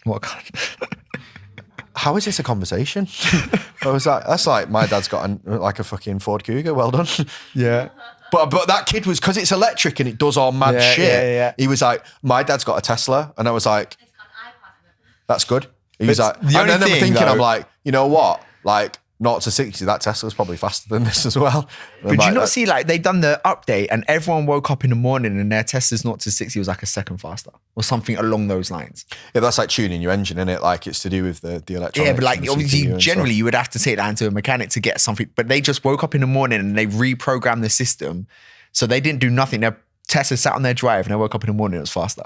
What kind? "How is this a conversation?" I was like, "That's like my dad's got a fucking Ford Cougar. Well done." Yeah. But that kid was, because it's electric and it does all mad Yeah, shit. yeah. He was like, "My dad's got a Tesla," and I was like, It's got an iPad in it. "That's good." He was But like, the and only then I'm thing, thinking, though- I'm like, you know what? Like 0 to 60, that Tesla's probably faster than this as well. But do you not see, like, they've done the update and everyone woke up in the morning and their Tesla's 0 to 60 was like a second faster or something along those lines. Yeah, that's like tuning your engine, isn't it? Like it's to do with the electronics. Yeah, but like and the CPU obviously, and generally stuff. you would have to take that into a mechanic to get something, but they just woke up in the morning and they reprogrammed the system. So they didn't do nothing. Their Tesla sat on their drive and they woke up in the morning and it was faster.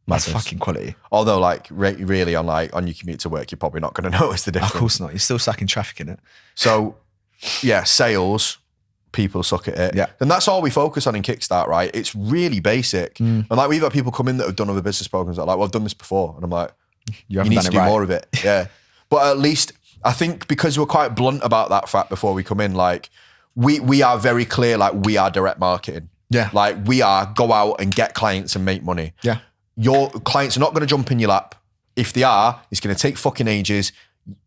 That's Matters. fucking quality. Although, like, really on your commute to work, you're probably not going to notice the difference. Of course not. You're still stuck in traffic in it. So, yeah, sales, people suck at it. Yeah. And that's all we focus on in Kickstart, right? It's really basic. And like, we've had people come in that have done other business programs that are like, well, I've done this before. And I'm like, You you haven't need done to it do right. more of it. Yeah. But at least, I think because we're quite blunt about that fact before we come in, like, we are very clear, like, we are direct marketing. Yeah. Like, we are go out and get clients and make money. Yeah. Your clients are not going to jump in your lap. If they are, it's going to take fucking ages.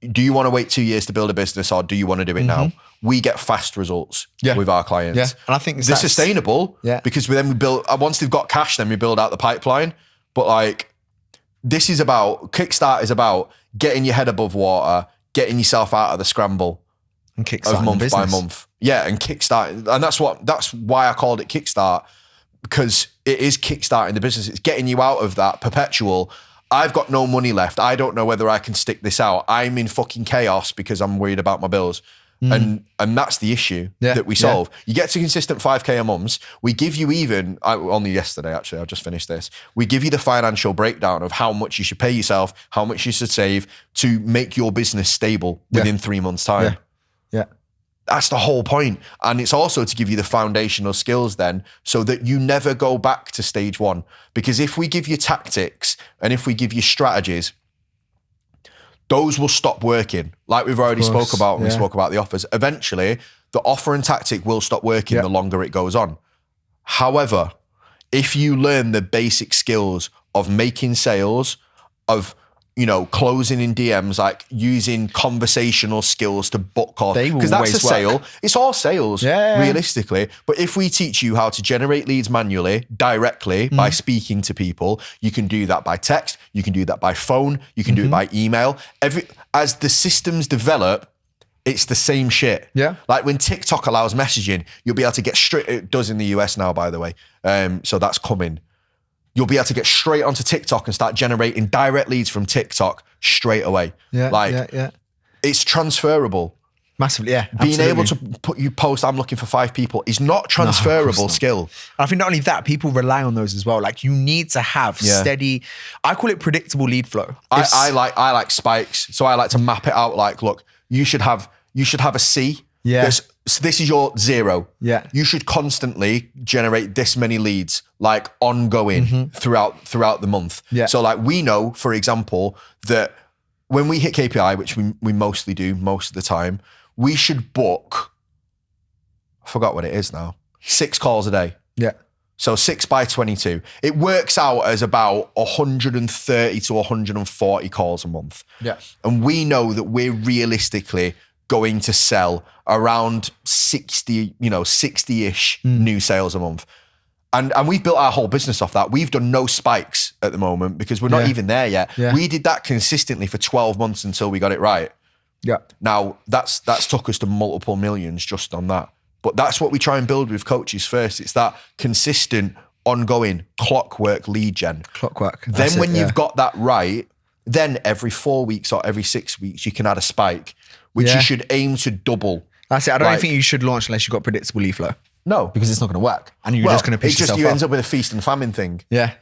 Do you want to wait 2 years to build a business or do you want to do it now? We get fast results with our clients. Yeah. And I think They're sustainable because we build, once they've got cash, then we build out the pipeline. But like, Kickstart is about getting your head above water, getting yourself out of the scramble and kickstart of month the by business. month. Yeah, and Kickstart. And that's why I called it Kickstart, because it is kickstarting the business. It's getting you out of that perpetual, I've got no money left. I don't know whether I can stick this out. I'm in fucking chaos because I'm worried about my bills. And that's the issue that we solve. You get to consistent 5K a month. We give you only yesterday, actually, I just finished this. We give you the financial breakdown of how much you should pay yourself, how much you should save to make your business stable within 3 months' time. Yeah. That's the whole point. And it's also to give you the foundational skills then so that you never go back to stage one. Because if we give you tactics and if we give you strategies, those will stop working. Like we've already spoke about when we spoke about the offers. Eventually, the offer and tactic will stop working the longer it goes on. However, if you learn the basic skills of making sales, of closing in DMs, like using conversational skills to book calls, because that's a sale. It's all sales, realistically. But if we teach you how to generate leads manually, directly, by speaking to people, you can do that by text, you can do that by phone, you can do it by email. As the systems develop, it's the same shit. Yeah. Like when TikTok allows messaging, you'll be able to get straight, it does in the US now, by the way. So that's coming. You'll be able to get straight onto TikTok and start generating direct leads from TikTok straight away. It's transferable. Massively, yeah. Being able to post, I'm looking for 5 people, is not transferable skill. I think not only that, people rely on those as well. Like you need to have steady, I call it predictable lead flow. I like spikes. So I like to map it out like, look, you should have a C. Yeah. So this is your 0. Yeah. You should constantly generate this many leads, like ongoing throughout the month. Yeah. So like we know, for example, that when we hit KPI, which we mostly do most of the time, we should book, I forgot what it is now, 6 calls a day. Yeah. So 6 by 22. It works out as about 130 to 140 calls a month. Yeah. And we know that we're realistically going to sell around 60-ish new sales a month. And we've built our whole business off that. We've done no spikes at the moment because we're not even there yet. Yeah. We did that consistently for 12 months until we got it right. Yeah. Now that's took us to multiple millions just on that. But that's what we try and build with coaches first. It's that consistent, ongoing clockwork lead gen. Clockwork. Then when you've got that right, then every 4 weeks or every 6 weeks, you can add a spike, which you should aim to double. That's it. I don't think you should launch unless you've got predictable lead flow. No. Because it's not going to work. And you're just going to piss yourself you off. end up with a feast and famine thing. Yeah,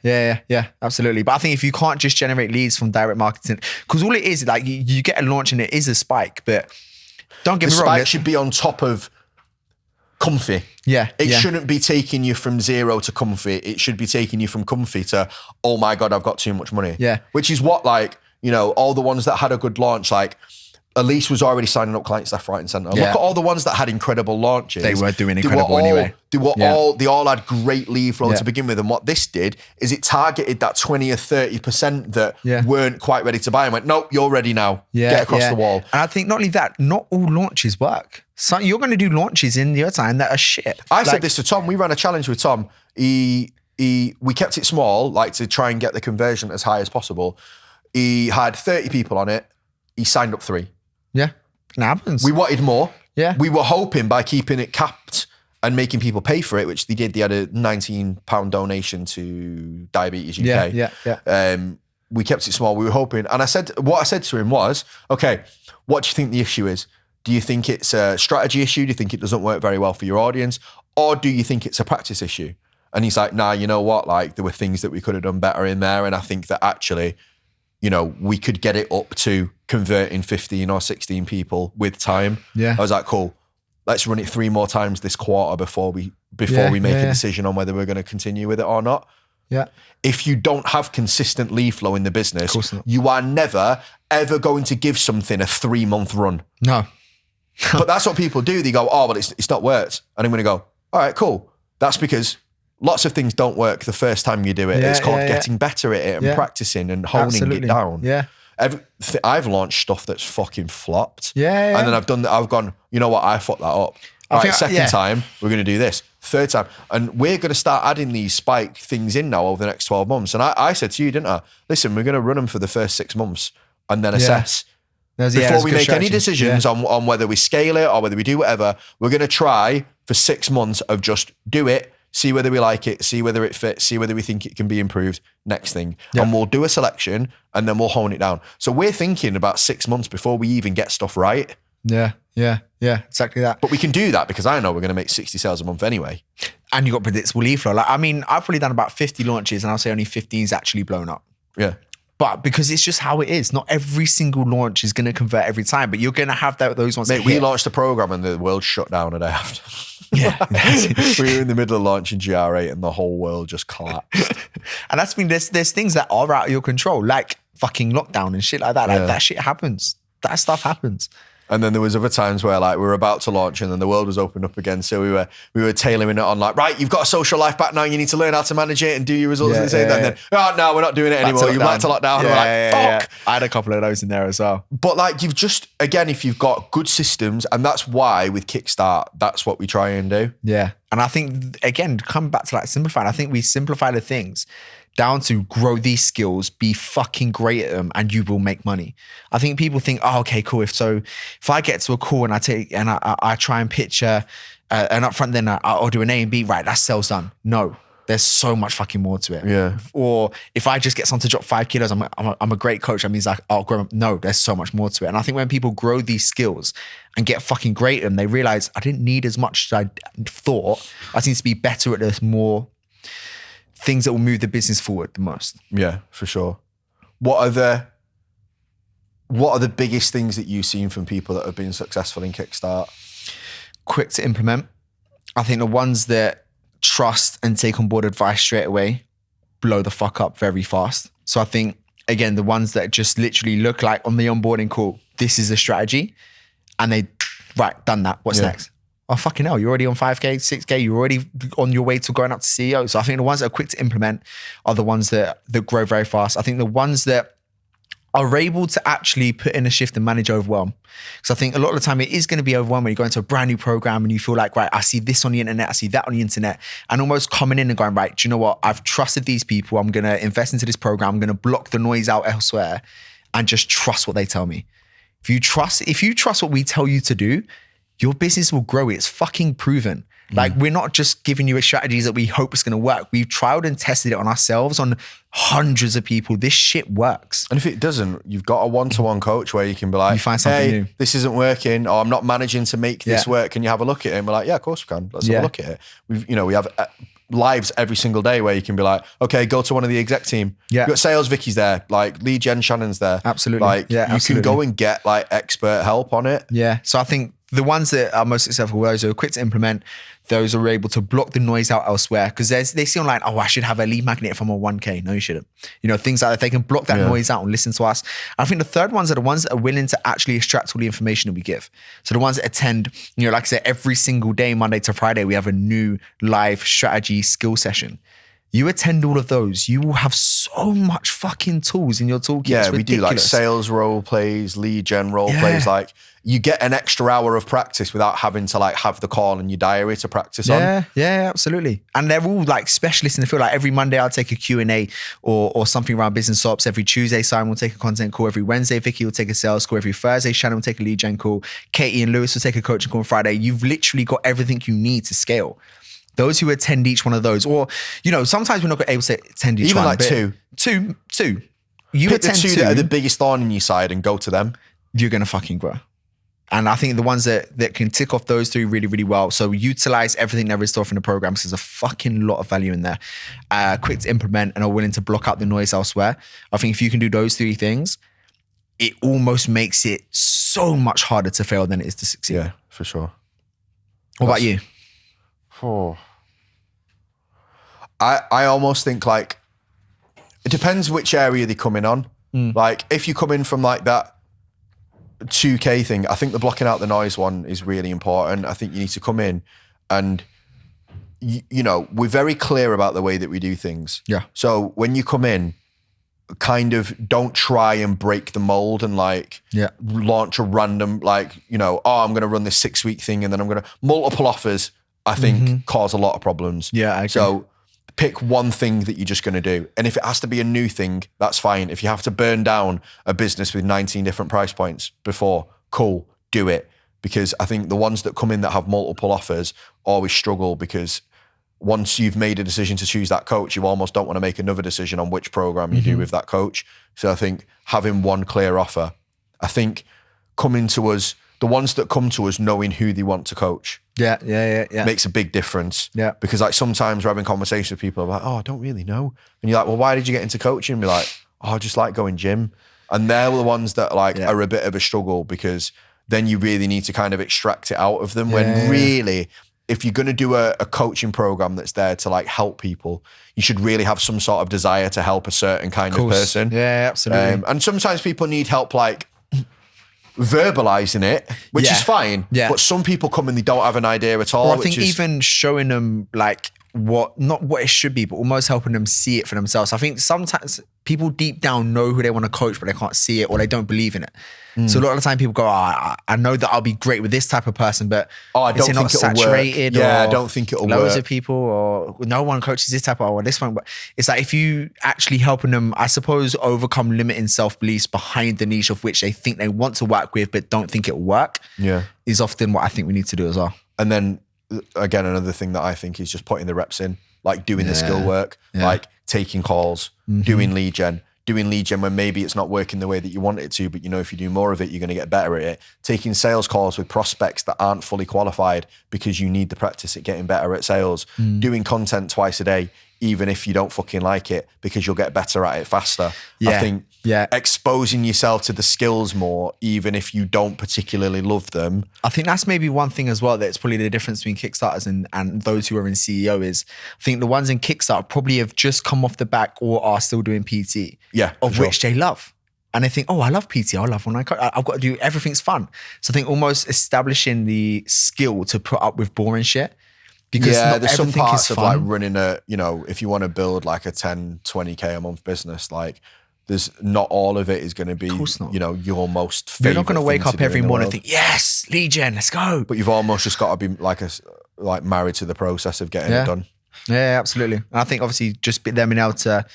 absolutely. But I think if you can't just generate leads from direct marketing, because all it is, like you get a launch and it is a spike, but don't get me wrong. The spike should be on top of comfy. Yeah. It shouldn't be taking you from 0 to comfy. It should be taking you from comfy to, oh my God, I've got too much money. Yeah. Which is what all the ones that had a good launch, like Elise was already signing up clients left, right, and centre. Yeah. Look at all the ones that had incredible launches. They were doing incredible anyway. They all had great lead flow to begin with. And what this did is it targeted that 20 or 30% that weren't quite ready to buy and went, nope, you're ready now. Yeah, get across the wall. And I think not only that, not all launches work. So you're going to do launches in your time that are shit. I said this to Tom. We ran a challenge with Tom. We kept it small, like to try and get the conversion as high as possible. He had 30 people on it. He signed up 3. Yeah, it happens. We wanted more. Yeah. We were hoping by keeping it capped and making people pay for it, which they did. They had a £19 donation to Diabetes UK. Yeah. We kept it small. We were hoping. And what I said to him was, okay, what do you think the issue is? Do you think it's a strategy issue? Do you think it doesn't work very well for your audience? Or do you think it's a practice issue? And he's like, nah, you know what? Like there were things that we could have done better in there. And I think that actually, we could get it up to converting 15 or 16 people with time. Yeah. I was like, cool, let's run it 3 more times this quarter before we make a decision on whether we're going to continue with it or not. Yeah. If you don't have consistent lead flow in the business, you are never, ever going to give something a 3-month run. No. But that's what people do. They go, oh, well, it's not worked. And I'm going to go, all right, cool. That's because lots of things don't work the first time you do it. It's called getting better at it and practicing and honing it down. Yeah. I've launched stuff that's fucking flopped. Yeah. And then I've gone, you know what? I fucked that up. Second time, we're going to do this. Third time. And we're going to start adding these spike things in now over the next 12 months. And I said to you, didn't I? Listen, we're going to run them for the first 6 months and then assess. Before we make any decisions on whether we scale it or whether we do whatever, we're going to try for 6 months of just do it, see whether we like it, see whether it fits, see whether we think it can be improved. Next thing. Yeah. And we'll do a selection and then we'll hone it down. So we're thinking about 6 months before we even get stuff right. Yeah. Yeah, exactly that. But we can do that because I know we're going to make 60 sales a month anyway. And you got predictable lead flow. Like, I mean, I've probably done about 50 launches and I'll say only 15's actually blown up. Yeah. But because it's just how it is. Not every single launch is going to convert every time, but you're going to have those ones. Mate, we launched a program and the world shut down a day after. Yeah. We were in the middle of launching GR8 and the whole world just collapsed. And that's been, there's things that are out of your control, like fucking lockdown and shit like that. Like that shit happens. That stuff happens. And then there was other times where like we were about to launch and then the world was opened up again. So we were tailoring it on like, right, you've got a social life back now. You need to learn how to manage it and do your results and say that. And then, oh no, we're not doing it anymore. You've back to lockdown. And we're like, fuck. I had a couple of those in there as well. But like you've just, again, if you've got good systems, and that's why with Kickstart, that's what we try and do. Yeah. And I think, again, come back to like simplifying. I think we simplify the things down to grow these skills, be fucking great at them, and you will make money. I think people think, oh, okay, cool. If I get to a call and I try and pitch an upfront, then I'll do an A and B, right? That's sales done. No, there's so much fucking more to it. Yeah. Or if I just get someone to drop 5 kilos, I'm a great coach. That means like I'll grow. No, there's so much more to it. And I think when people grow these skills and get fucking great at them, they realize I didn't need as much as I thought. I just need to be better at this more. Things that will move the business forward the most. Yeah, for sure. What are the biggest things that you've seen from people that have been successful in Kickstart? Quick to implement. I think the ones that trust and take on board advice straight away blow the fuck up very fast. So I think, again, the ones that just literally look like on the onboarding call, this is a strategy, and they, right, done that. What's next? Oh, fucking hell, you're already on 5K, 6K, you're already on your way to going up to CEO. So I think the ones that are quick to implement are the ones that grow very fast. I think the ones that are able to actually put in a shift and manage overwhelm. Because I think a lot of the time it is going to be overwhelming when you go into a brand new program and you feel like, right, I see this on the internet, I see that on the internet, and almost coming in and going, right, do you know what? I've trusted these people. I'm going to invest into this program. I'm going to block the noise out elsewhere and just trust what they tell me. If you trust what we tell you to do, your business will grow. It's fucking proven. Like, we're not just giving you a strategy that we hope is going to work. We've trialed and tested it on ourselves, on hundreds of people. This shit works. And if it doesn't, you've got a one-to-one coach where you can be like, you find something new. This isn't working, or I'm not managing to make this work. Can you have a look at it? And we're like, yeah, of course we can. Let's have a look at it. We have lives every single day where you can be like, okay, go to one of the exec team. Yeah. You've got sales Vicky's there, like lead gen Shannon's there. Absolutely. Like you can go and get like expert help on it. Yeah. So I think the ones that are most successful, those are quick to implement, those are able to block the noise out elsewhere. Because they see online, oh, I should have a lead magnet if I'm on 1K. No, you shouldn't. Things like that. They can block that noise out and listen to us. I think the third ones are the ones that are willing to actually extract all the information that we give. So the ones that attend, like I said, every single day, Monday to Friday, we have a new live strategy skill session. You attend all of those, you will have so much fucking tools in your toolkit. Yeah, we do like sales role plays, lead gen role plays. Like you get an extra hour of practice without having to like have the call in your diary to practice on. Yeah, absolutely. And they're all like specialists in the field. Like every Monday I'll take a Q&A or something around business ops. Every Tuesday, Simon will take a content call. Every Wednesday, Vicky will take a sales call. Every Thursday, Shannon will take a lead gen call. Katie and Lewis will take a coaching call on Friday. You've literally got everything you need to scale. Those who attend each one of those, or, sometimes we're not able to attend each one. Even like two. You pick attend the two that are the biggest thorn in your side and go to them. You're going to fucking grow. And I think the ones that can tick off those three really, really well. So utilize everything there is to offer in the program because there's a fucking lot of value in there. Quick to implement and are willing to block out the noise elsewhere. I think if you can do those 3 things, it almost makes it so much harder to fail than it is to succeed. Yeah, for sure. What about you? Oh. I almost think like it depends which area they come in on. Like if you come in from like that 2K thing, I think the blocking out the noise one is really important. I think you need to come in and we're very clear about the way that we do things. Yeah. So when you come in, kind of don't try and break the mold and like launch a random like, I'm going to run this 6-week thing and then I'm going to multiple offers. I think cause a lot of problems. Yeah, I agree. So pick one thing that you're just going to do. And if it has to be a new thing, that's fine. If you have to burn down a business with 19 different price points before, cool, do it. Because I think the ones that come in that have multiple offers always struggle because once you've made a decision to choose that coach, you almost don't want to make another decision on which program you do with that coach. So I think having one clear offer, I think coming to us the ones that come to us knowing who they want to coach Yeah. makes a big difference. Yeah. Because like sometimes we're having conversations with people like, oh, I don't really know. And you're like, well, why did you get into coaching? And be like, oh, I just like going gym. And they're the ones that like are a bit of a struggle, because then you really need to kind of extract it out of them. When really, if you're going to do a coaching program that's there to like help people, you should really have some sort of desire to help a certain kind of person. Yeah, absolutely. And sometimes people need help like verbalizing it, which is fine. Yeah. But some people come and they don't have an idea at all. Or I think even showing them like not what it should be, but almost helping them see it for themselves. I think sometimes people deep down know who they want to coach, but they can't see it or they don't believe in it. So a lot of the time people go, I know that I'll be great with this type of person, but I don't think it'll saturated work. Yeah, I or don't think it'll loads work. of people, or no one coaches this type of, or this one. But it's like if you actually helping them, I suppose, overcome limiting self-beliefs behind the niche of which they think they want to work with, but don't think it'll work. Yeah. Is often what I think we need to do as well. And then again, another thing that I think is just putting the reps in, like doing the skill work, like taking calls, doing lead gen when maybe it's not working the way that you want it to, but you know, if you do more of it, you're going to get better at it. Taking sales calls with prospects that aren't fully qualified because you need the practice at getting better at sales. Doing content twice a day, even if you don't fucking like it, because you'll get better at it faster. I think exposing yourself to the skills more, even if you don't particularly love them. I think that's maybe one thing as well that's probably the difference between Kickstarters and those who are in CEO is, I think the ones in Kickstart probably have just come off the back or are still doing PT, of which they love. And they think, oh, I love PT. I love when I've got to do, everything's fun. So I think almost establishing the skill to put up with boring shit. Because there's some parts of like running a, you know, if you want to build like a 10, 20K a month business, like there's not all of it is going to be, you know, your most favorite. You're not going to wake up every morning and think, yes, lead gen, let's go. But you've almost just got to be like married to the process of getting it done. Yeah, absolutely. And I think obviously just them being able to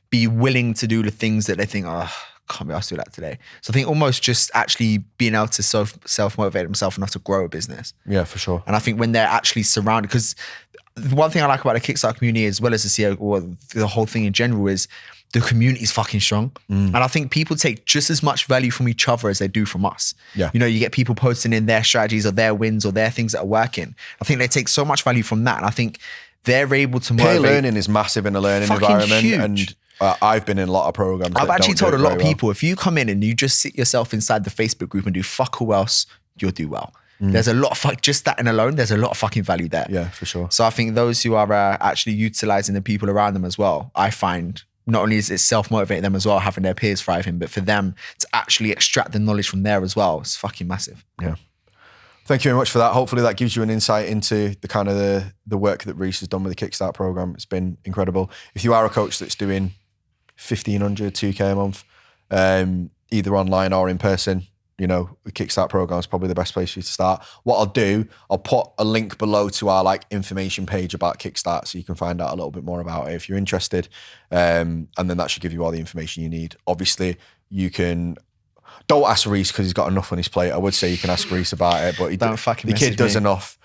be willing to do the things that they think, oh, can't be asked to do that today. So I think almost just actually being able to self-motivate themselves enough to grow a business. Yeah, for sure. And I think when they're actually surrounded, because the one thing I like about the Kickstarter community as well as the CEO or the whole thing in general is the community is fucking strong. And I think people take just as much value from each other as they do from us. Yeah. You know, you get people posting in their strategies or their wins or their things that are working. I think they take so much value from that. And I think they're able to motivate. Peer learning is massive in a learning environment. Huge. And I've been in a lot of programs. I've actually told a lot of people, if you come in and you just sit yourself inside the Facebook group and do fuck all else, you'll do well. There's a lot of just that in alone, there's a lot of fucking value there. Yeah, for sure. So I think those who are actually utilizing the people around them as well, I find not only is it self-motivate them as well, having their peers thriving, but for them to actually extract the knowledge from there as well, it's fucking massive. Yeah. Thank you very much for that. Hopefully that gives you an insight into the kind of the work that Reece has done with the Kickstart program. It's been incredible. If you are a coach that's doing 1,500, 2K a month, either online or in person, you know, the Kickstart program is probably the best place for you to start. What I'll do, I'll put a link below to our like information page about Kickstart so you can find out a little bit more about it if you're interested. And then that should give you all the information you need. Obviously, you can... Don't ask Reece because he's got enough on his plate. I would say you can ask Reece about it, but the kid does enough.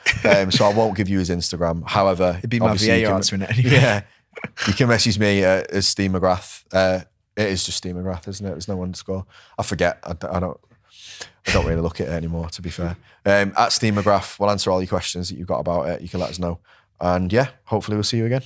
So I won't give you his Instagram. However, it'd be my VA answering it anyway. Yeah, you can message me as Steve McGrath. It is just Steve McGrath, isn't it? There's no underscore. I forget. I don't really look at it anymore, to be fair. At Steve McGrath, we'll answer all your questions that you've got about it. You can let us know. And yeah, hopefully we'll see you again.